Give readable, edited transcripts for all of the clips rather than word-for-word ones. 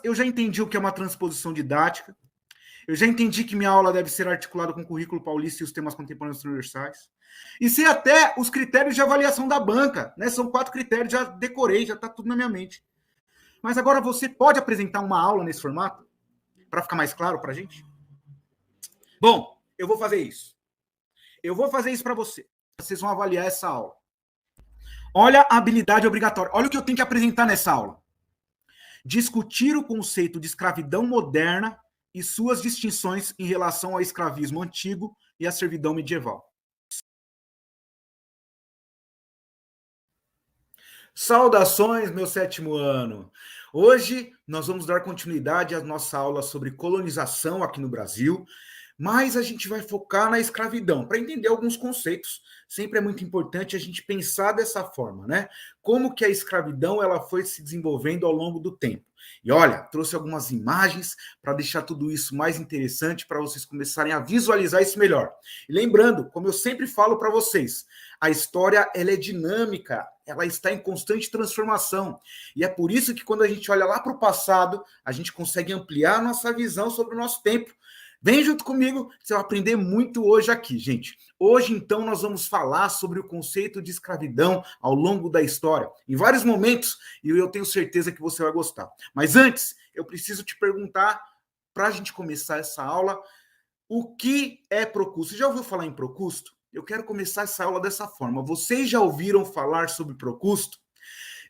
eu já entendi o que é uma transposição didática, eu já entendi que minha aula deve ser articulada com o currículo paulista e os temas contemporâneos transversais. E sei até os critérios de avaliação da banca, né? São 4 critérios, já decorei, já está tudo na minha mente. Mas agora você pode apresentar uma aula nesse formato? Para ficar mais claro para a gente? Bom, eu vou fazer isso. Eu vou fazer isso para você. Vocês vão avaliar essa aula. Olha a habilidade obrigatória. Olha o que eu tenho que apresentar nessa aula. Discutir o conceito de escravidão moderna e suas distinções em relação ao escravismo antigo e à servidão medieval. Saudações, meu 7º ano! Hoje nós vamos dar continuidade à nossa aula sobre colonização aqui no Brasil, mas a gente vai focar na escravidão, para entender alguns conceitos. Sempre é muito importante a gente pensar dessa forma, né? Como que a escravidão ela foi se desenvolvendo ao longo do tempo. E olha, trouxe algumas imagens para deixar tudo isso mais interessante, para vocês começarem a visualizar isso melhor. E lembrando, como eu sempre falo para vocês, a história ela é dinâmica, ela está em constante transformação. E é por isso que quando a gente olha lá para o passado, a gente consegue ampliar a nossa visão sobre o nosso tempo. Vem junto comigo, você vai aprender muito hoje aqui, gente. Hoje, então, nós vamos falar sobre o conceito de escravidão ao longo da história, em vários momentos, e eu tenho certeza que você vai gostar. Mas antes, eu preciso te perguntar, para a gente começar essa aula, o que é Procusto? Você já ouviu falar em Procusto? Eu quero começar essa aula dessa forma. Vocês já ouviram falar sobre Procusto?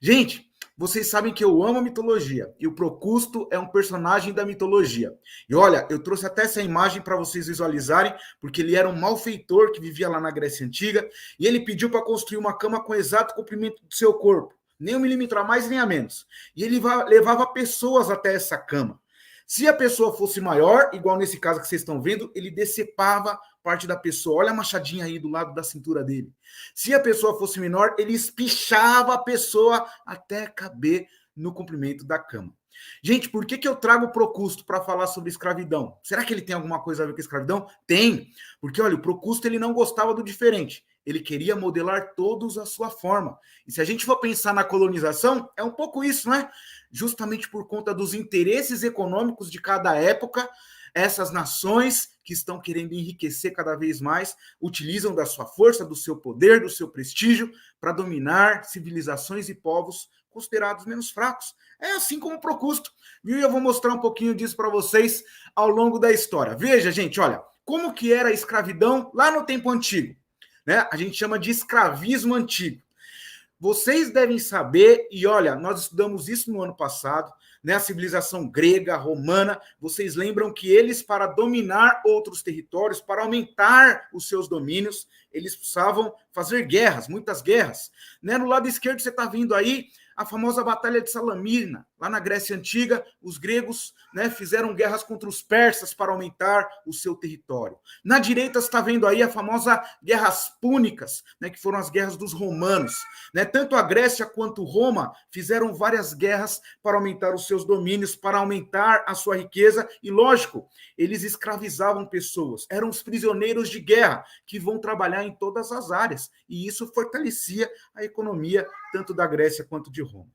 Gente, vocês sabem que eu amo a mitologia e o Procusto é um personagem da mitologia. E olha, eu trouxe até essa imagem para vocês visualizarem, porque ele era um malfeitor que vivia lá na Grécia Antiga e ele pediu para construir uma cama com o exato comprimento do seu corpo, nem 1 milímetro a mais nem a menos. E ele levava pessoas até essa cama. Se a pessoa fosse maior, igual nesse caso que vocês estão vendo, ele decepava parte da pessoa. Olha a machadinha aí do lado da cintura dele. Se a pessoa fosse menor, ele espichava a pessoa até caber no comprimento da cama. Gente, por que eu trago o Procusto para falar sobre escravidão? Será que ele tem alguma coisa a ver com escravidão? Tem, porque olha, o Procusto ele não gostava do diferente. Ele queria modelar todos à sua forma. E se a gente for pensar na colonização, é um pouco isso, né? Justamente por conta dos interesses econômicos de cada época, essas nações que estão querendo enriquecer cada vez mais, utilizam da sua força, do seu poder, do seu prestígio, para dominar civilizações e povos considerados menos fracos. É assim como o Procusto, viu? E eu vou mostrar um pouquinho disso para vocês ao longo da história. Veja, gente, olha, como que era a escravidão lá no tempo antigo, né? A gente chama de escravismo antigo. Vocês devem saber, e olha, nós estudamos isso no ano passado, né? A civilização grega, romana, vocês lembram que eles, para dominar outros territórios, para aumentar os seus domínios, eles precisavam fazer guerras, muitas guerras. Né? No lado esquerdo você está vendo aí a famosa Batalha de Salamina, lá na Grécia Antiga, os gregos, né, fizeram guerras contra os persas para aumentar o seu território. Na direita você está vendo aí a famosa Guerras Púnicas, né, que foram as guerras dos romanos. Né? Tanto a Grécia quanto Roma fizeram várias guerras para aumentar os seus domínios, para aumentar a sua riqueza e, lógico, eles escravizavam pessoas, eram os prisioneiros de guerra que vão trabalhar em todas as áreas, e isso fortalecia a economia tanto da Grécia quanto de Roma.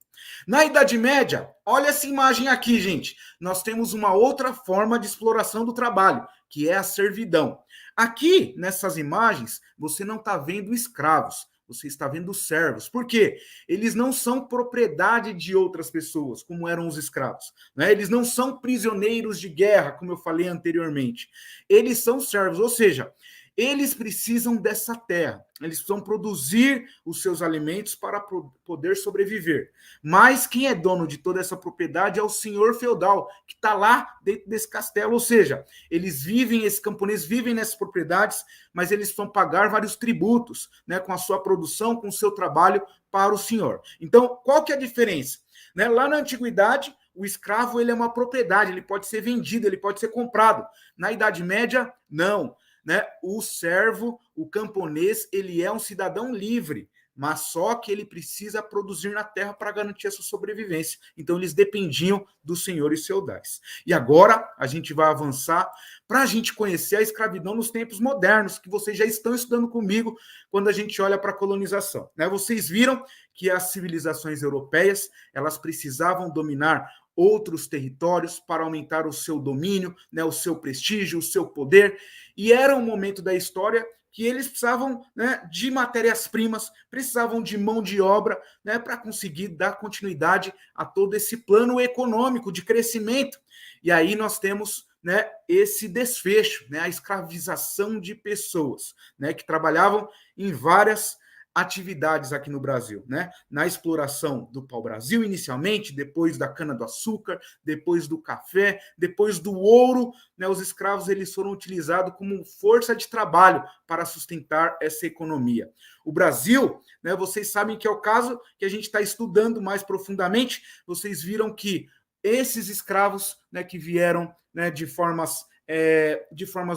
Na Idade Média, olha essa imagem aqui, gente. Nós temos uma outra forma de exploração do trabalho, que é a servidão. Aqui, nessas imagens, você não está vendo escravos, você está vendo servos. Por quê? Eles não são propriedade de outras pessoas, como eram os escravos. Né? Eles não são prisioneiros de guerra, como eu falei anteriormente. Eles são servos, ou seja, eles precisam dessa terra, eles precisam produzir os seus alimentos para poder sobreviver. Mas quem é dono de toda essa propriedade é o senhor feudal, que está lá dentro desse castelo. Ou seja, eles vivem, esses camponeses vivem nessas propriedades, mas eles precisam pagar vários tributos, né, com a sua produção, com o seu trabalho para o senhor. Então, qual que é a diferença? Né, lá na antiguidade, o escravo ele é uma propriedade, ele pode ser vendido, ele pode ser comprado. Na Idade Média, não. Né? O servo, o camponês, ele é um cidadão livre, mas só que ele precisa produzir na terra para garantir a sua sobrevivência. Então, eles dependiam dos senhores feudais. E agora, a gente vai avançar para a gente conhecer a escravidão nos tempos modernos, que vocês já estão estudando comigo quando a gente olha para a colonização. Né? Vocês viram que as civilizações europeias, elas precisavam dominar outros territórios para aumentar o seu domínio, né, o seu prestígio, o seu poder. E era um momento da história que eles precisavam, né, de matérias-primas, precisavam de mão de obra, né, para conseguir dar continuidade a todo esse plano econômico de crescimento. E aí nós temos, né, esse desfecho, né, a escravização de pessoas, né, que trabalhavam em várias atividades aqui no Brasil, né? Na exploração do pau-brasil inicialmente, depois da cana-do-açúcar, depois do café, depois do ouro, né? Os escravos eles foram utilizados como força de trabalho para sustentar essa economia. O Brasil, né? Vocês sabem que é o caso que a gente está estudando mais profundamente. Vocês viram que esses escravos, né, que vieram, né, de formas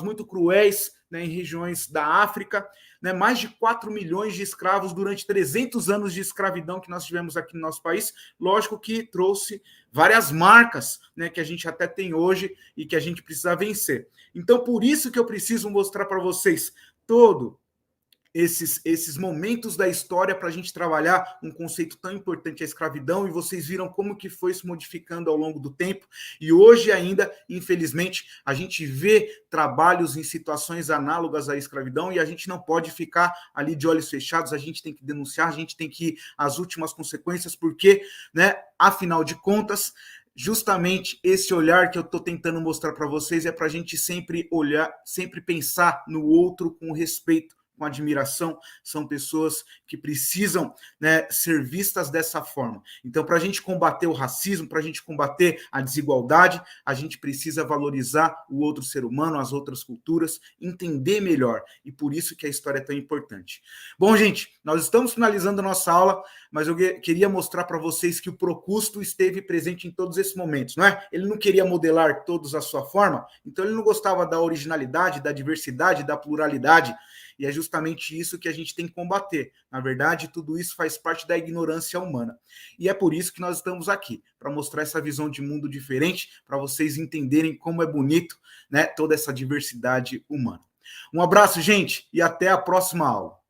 muito cruéis, né, em regiões da África, né, mais de 4 milhões de escravos durante 300 anos de escravidão que nós tivemos aqui no nosso país. Lógico que trouxe várias marcas, né, que a gente até tem hoje e que a gente precisa vencer. Então, por isso que eu preciso mostrar para vocês todo esses momentos da história para a gente trabalhar um conceito tão importante, a escravidão, e vocês viram como que foi se modificando ao longo do tempo, e hoje ainda, infelizmente, a gente vê trabalhos em situações análogas à escravidão, e a gente não pode ficar ali de olhos fechados, a gente tem que denunciar, a gente tem que ir às últimas consequências, porque, né, afinal de contas, justamente esse olhar que eu estou tentando mostrar para vocês é para a gente sempre olhar, sempre pensar no outro com respeito, com admiração, são pessoas que precisam, né, ser vistas dessa forma. Então, para a gente combater o racismo, para a gente combater a desigualdade, a gente precisa valorizar o outro ser humano, as outras culturas, entender melhor, e por isso que a história é tão importante. Bom, gente, nós estamos finalizando a nossa aula, mas eu queria mostrar para vocês que o Procusto esteve presente em todos esses momentos, não é? Ele não queria modelar todos à sua forma, então ele não gostava da originalidade, da diversidade, da pluralidade, e é justamente isso que a gente tem que combater. Na verdade, tudo isso faz parte da ignorância humana. E é por isso que nós estamos aqui, para mostrar essa visão de mundo diferente, para vocês entenderem como é bonito, né, toda essa diversidade humana. Um abraço, gente, e até a próxima aula.